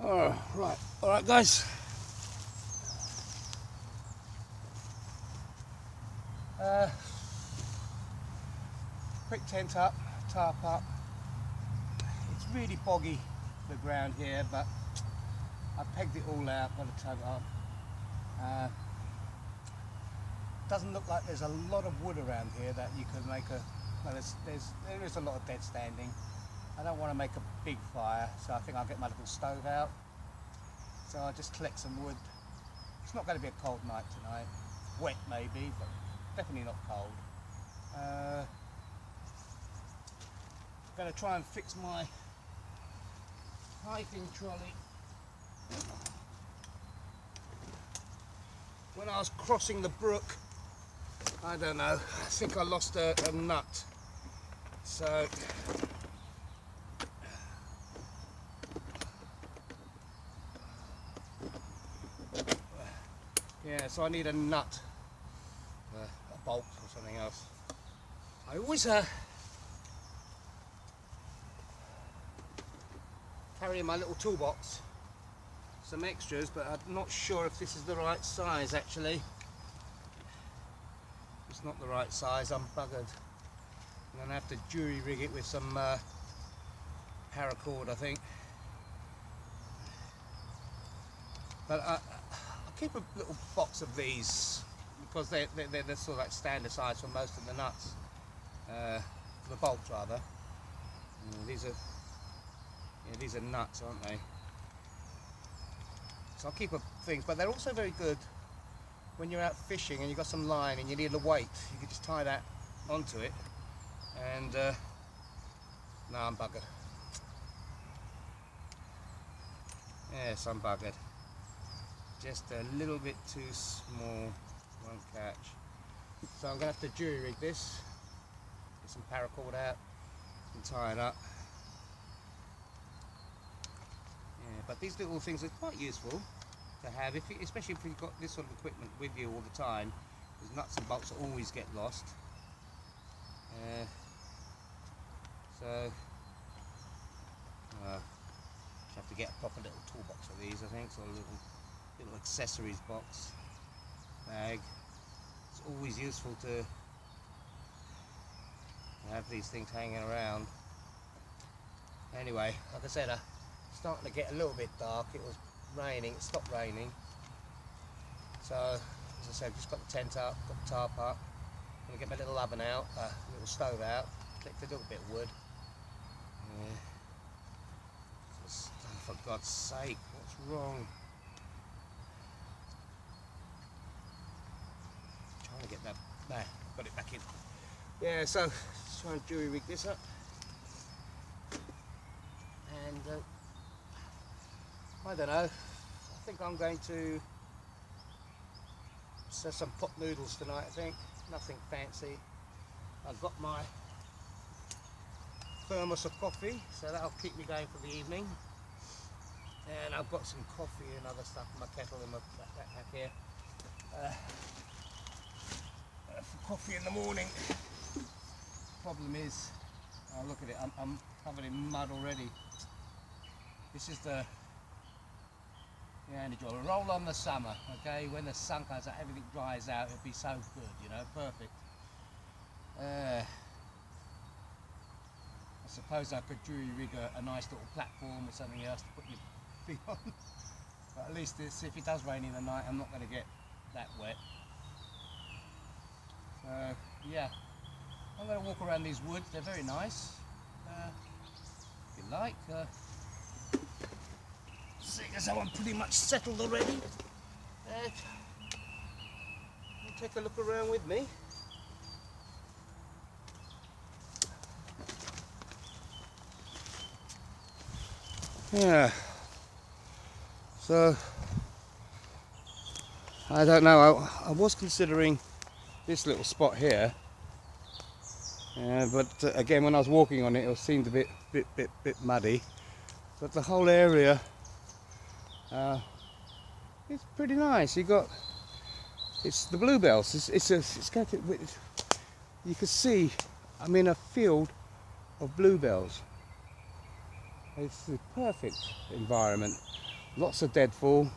All right, guys. Quick tent up, tarp up. It's really boggy, the ground here, but I pegged it all out, got a tug up. Doesn't look like there's a lot of wood around here that you could make a. Well, there is a lot of dead standing. I don't want to make a big fire, so I think I'll get my little stove out. So I'll just collect some wood. It's not going to be a cold night tonight. Wet maybe, but definitely not cold. Going to try and fix my hiking trolley. When I was crossing the brook, I don't know, I think I lost a nut. So yeah, so I need a nut, a bolt or something else. I always carry in my little toolbox some extras, but I'm not sure if this is the right size actually. It's not the right size, I'm buggered. I'm going to have to jury rig it with some paracord, I think. But I'll keep a little box of these because they're sort of like standard size for most of the nuts, the bolts rather. These are nuts, aren't they? So I'll keep things, but they're also very good when you're out fishing and you've got some line and you need a weight. You can just tie that onto it, and no, I'm buggered. Yes, I'm buggered. Just a little bit too small, won't catch. So I'm going to have to jury rig this, get some paracord out and tie it up. Yeah, but these little things are quite useful to have, especially if you've got this sort of equipment with you all the time. Because nuts and bolts always get lost. So just have to get a proper little toolbox for these, I think. So a little accessories box, bag. It's always useful to have these things hanging around. Anyway, like I said, it's starting to get a little bit dark. It was raining, it stopped raining. So, as I said, just got the tent up, got the tarp up. I'm going to get my little oven out, little stove out, collect a little bit of wood. Yeah. Just, oh, for God's sake, what's wrong? Trying to get that, there, got it back in. Yeah, so, let's try and jury rig this up. And, I don't know, I think I'm going to serve some pot noodles tonight, I think. Nothing fancy. I've got my thermos of coffee, so that'll keep me going for the evening. And I've got some coffee and other stuff in my kettle in my backpack here. For coffee in the morning. Problem is, oh, look at it, I'm covered in mud already. This is the Neanderthal. Roll on the summer, okay? When the sun comes out, everything dries out, it'll be so good, you know, perfect. I suppose I could jury rig a nice little platform or something else to put your feet on. But at least if it does rain in the night, I'm not going to get that wet. So, yeah. I'm going to walk around these woods, they're very nice. If you like. Seeing as how I'm pretty much settled already, take a look around with me. Yeah, so I don't know, I was considering this little spot here, but again when I was walking on it, it seemed a bit muddy, but the whole area it's pretty nice. It's the bluebells. You can see I'm in a field of bluebells. It's the perfect environment. lots of deadfall.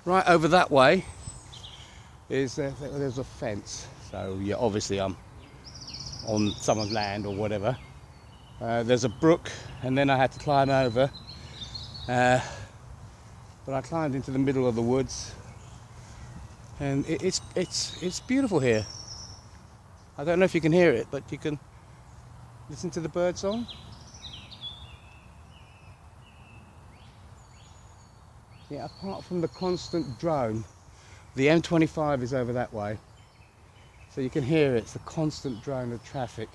Right over that way is there's a fence, so yeah, obviously I'm on someone's land or whatever. There's a brook, and then I had to climb over, but I climbed into the middle of the woods, and it's beautiful here. I don't know if you can hear it, but you can listen to the bird song. Yeah, apart from the constant drone, the M25 is over that way, so you can hear it. It's the constant drone of traffic.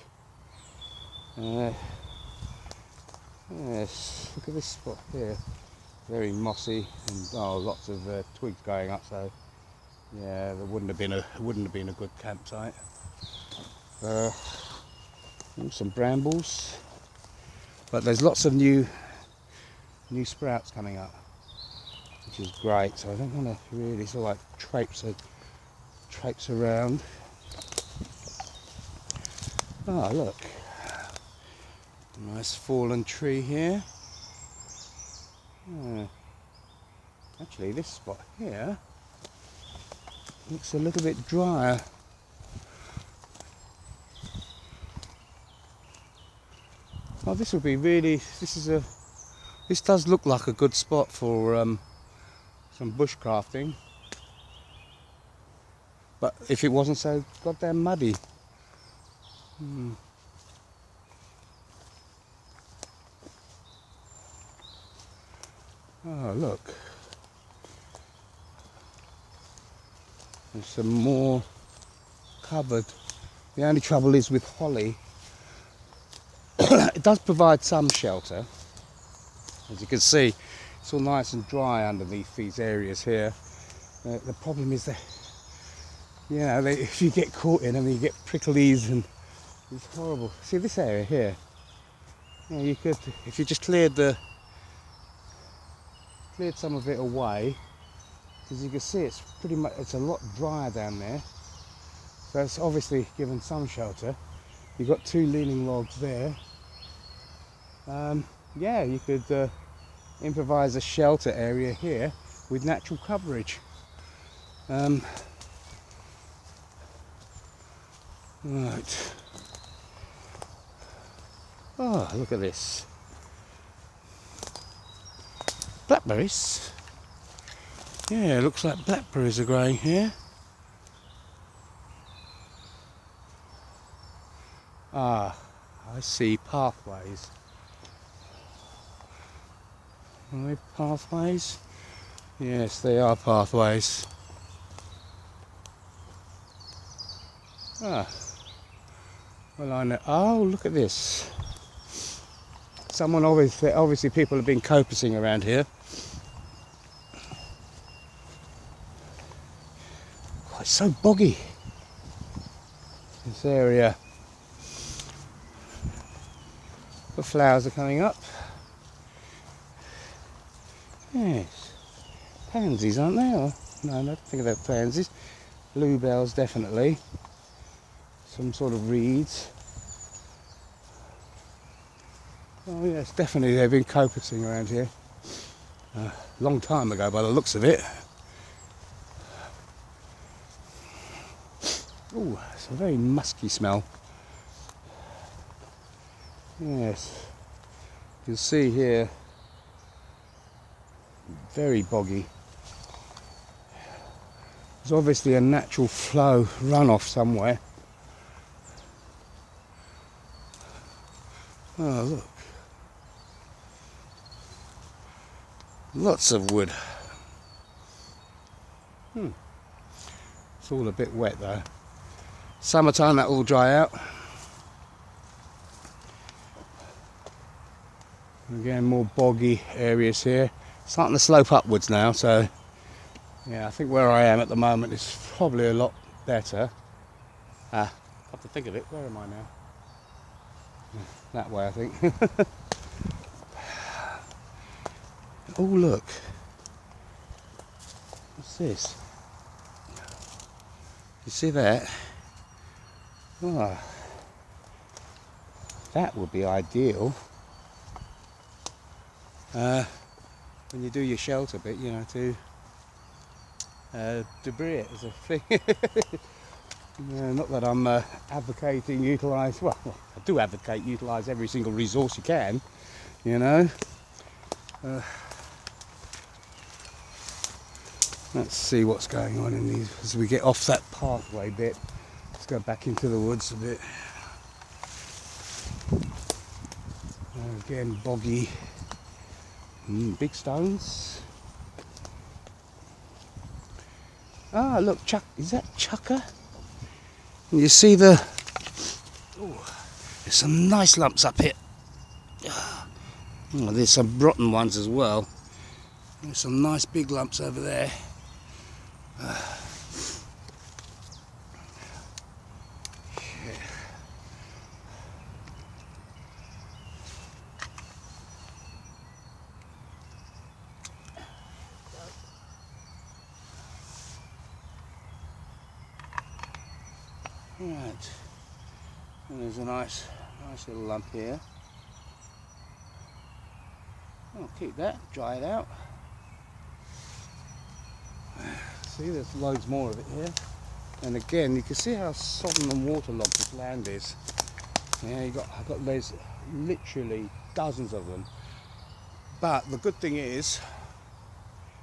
Yes, look at this spot here. Very mossy, and lots of twigs going up. So yeah, there wouldn't have been a good campsite. Some brambles, but there's lots of new sprouts coming up, which is great. So I don't want to really sort of like traipse around. Oh, look, a nice fallen tree here. Actually, this spot here looks a little bit drier. Oh, this would be really. This does look like a good spot for some bushcrafting. But if it wasn't so goddamn muddy. Oh, look. There's some more covered. The only trouble is with holly. It does provide some shelter. As you can see, it's all nice and dry underneath these areas here. The problem is that, if you get caught in them, you get pricklies, and it's horrible. See this area here? You could, if you just cleared some of it away, because you can see it's a lot drier down there. So it's obviously given some shelter. You've got two leaning logs there. You could improvise a shelter area here with natural coverage. Right. Oh, look at this. Blackberries. Yeah, it looks like blackberries are growing here. Ah, I see pathways. Are they pathways? Yes, they are pathways. Ah, well, I know. Oh, look at this. Someone obviously people have been copicing around here. Oh, it's so boggy, this area. The flowers are coming up. Yes, pansies, aren't they? Or, no, I don't think they're pansies. Bluebells, definitely. Some sort of reeds. Oh yes, definitely they've been copicing around here. Long time ago by the looks of it. Oh, it's a very musky smell. Yes, you'll see here, very boggy. There's obviously a natural flow runoff somewhere. Oh, look. Lots of wood. It's all a bit wet though. Summertime, that will dry out. Again, more boggy areas here. Starting to slope upwards now, so yeah, I think where I am at the moment is probably a lot better. Come to think of it, where am I now? That way, I think. Oh, look. What's this? You see that? Oh, that would be ideal when you do your shelter bit, you know, to debris it as a thing. Not that I'm advocating utilise, well, I do advocate utilise every single resource you can, you know. Let's see what's going on in these as we get off that pathway bit. Let's go back into the woods a bit. Again, boggy. Big stones. Ah, look, is that chucker? And you see there's some nice lumps up here. Oh, there's some rotten ones as well. There's some nice big lumps over there. Right, and there's a nice little lump here. I'll keep that, dry it out. See, there's loads more of it here. And again, you can see how sodden and waterlogged this land is. Yeah, I've got there's literally dozens of them. But the good thing is,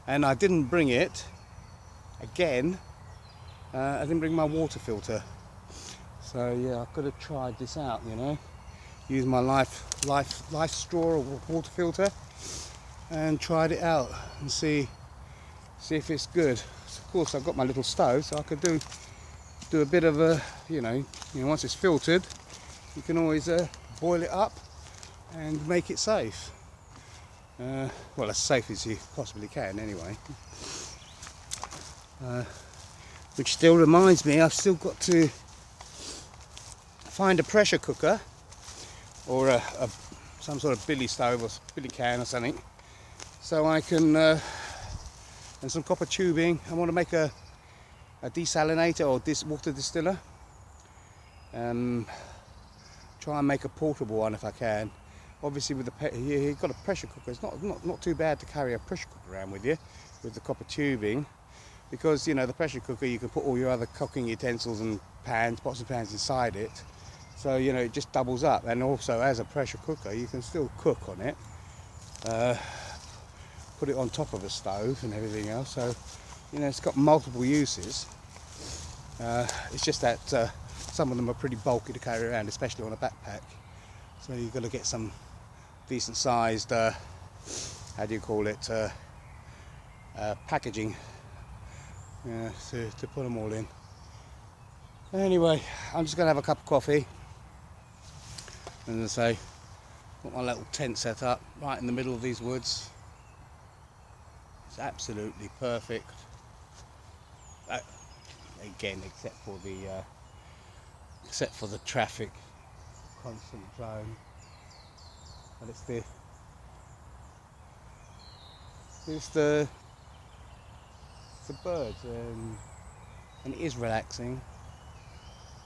and I didn't bring it, again, I didn't bring my water filter. So yeah, I could have tried this out, you know. Use my life straw or water filter and tried it out and see if it's good. So of course I've got my little stove, so I could do a bit of a, you know, once it's filtered, you can always boil it up and make it safe. Well, as safe as you possibly can anyway. Which still reminds me, I've still got to find a pressure cooker or some sort of billy stove or billy can or something, so I can and some copper tubing. I want to make a desalinator or this water distiller. Try and make a portable one if I can. Obviously, with you've got a pressure cooker. It's not too bad to carry a pressure cooker around with you, with the copper tubing, because you know the pressure cooker you can put all your other cooking utensils and pans, pots and pans inside it. So you know it just doubles up, and also as a pressure cooker you can still cook on it. Put it on top of a stove and everything else. So you know it's got multiple uses. It's just that some of them are pretty bulky to carry around, especially on a backpack. So you've got to get some decent sized, how do you call it, packaging to put them all in. Anyway, I'm just going to have a cup of coffee. And as I say, got my little tent set up right in the middle of these woods. It's absolutely perfect. Again, except for the traffic constant zone. But it's the birds, and it is relaxing.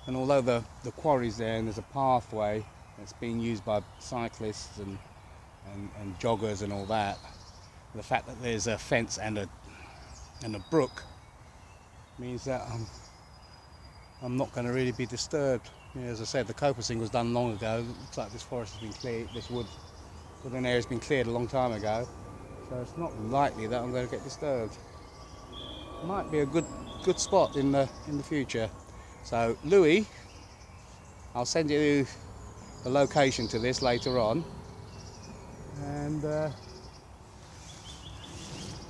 And although the quarry's there and there's a pathway that's being used by cyclists and joggers and all that, the fact that there's a fence and a brook means that I'm not going to really be disturbed. You know, as I said, the copacing was done long ago. It looks like this forest has been cleared, this woodland area has been cleared a long time ago, so it's not likely that I'm going to get disturbed. Might be a good spot in the future. So Louis, I'll send you the location to this later on, and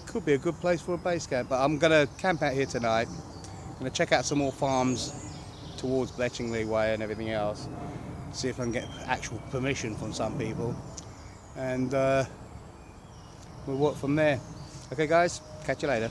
could be a good place for a base camp. But I'm going to camp out here tonight. I'm going to check out some more farms towards Bletchingley Way and everything else, see if I can get actual permission from some people, and we'll work from there. Okay guys, catch you later.